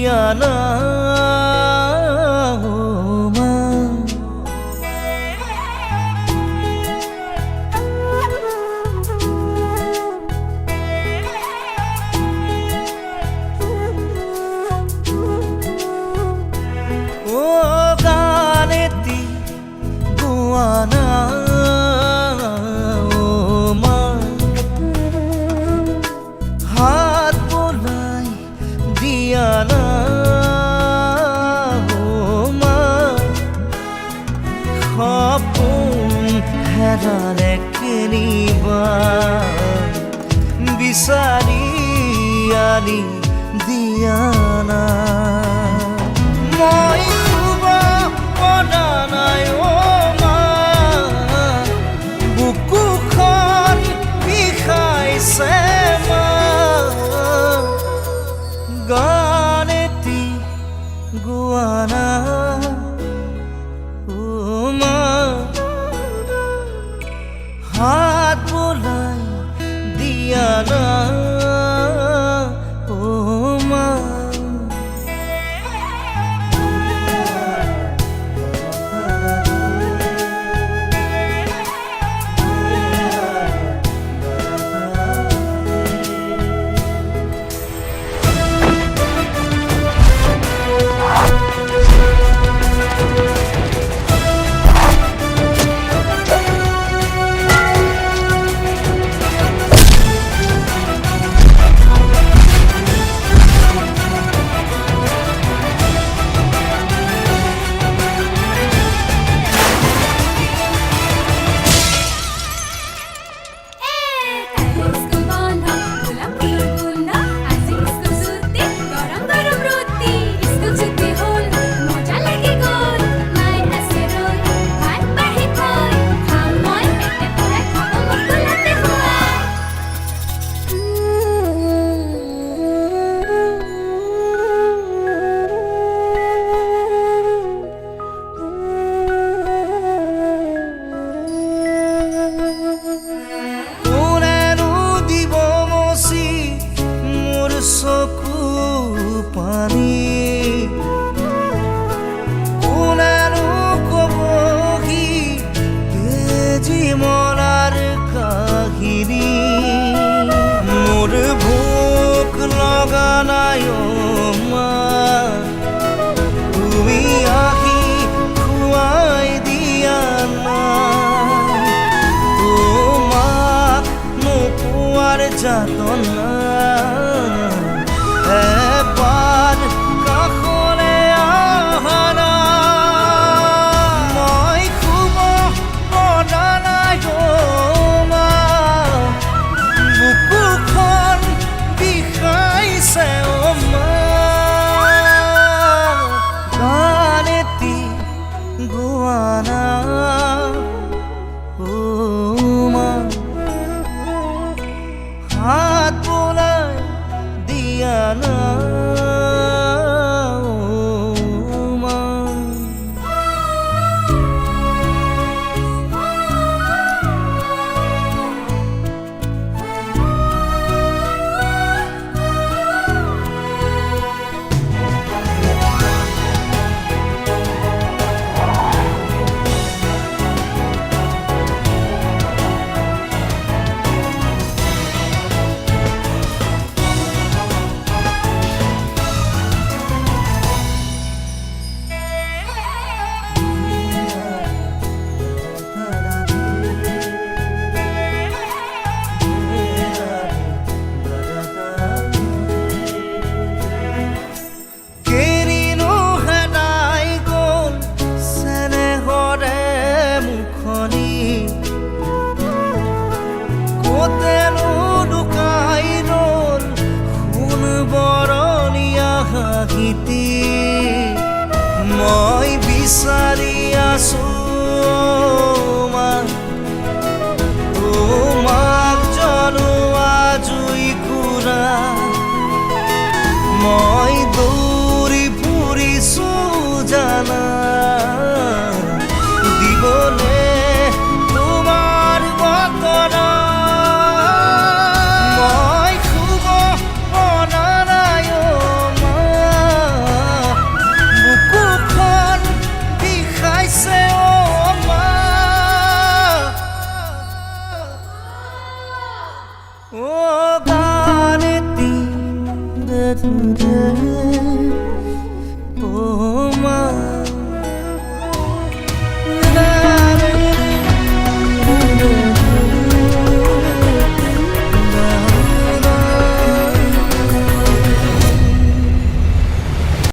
দিয়া না হেৰালে কেনিবা বিচাৰি আনি দিয়া না মই শুব পৰা নাই মা বুকুখন বিষাইছে মা গান এটি গোৱা না হাত বোলাই দিয়া না ও মা চকু পানী কোনেনো কবহি জীৱনৰ কাহিনী মোৰ ভোক লগা নাই মা তুমি আহি খুৱাই দিয়া না তোমাক নোপোৱাৰ যাতনা এবাৰ কাষলে আহা মই শুব পৰা নাই মা বুকুখন বিষাইছে মা গান এটি গোৱা না মা হাত বোলাই দিয়া না মই বিচাৰি আছো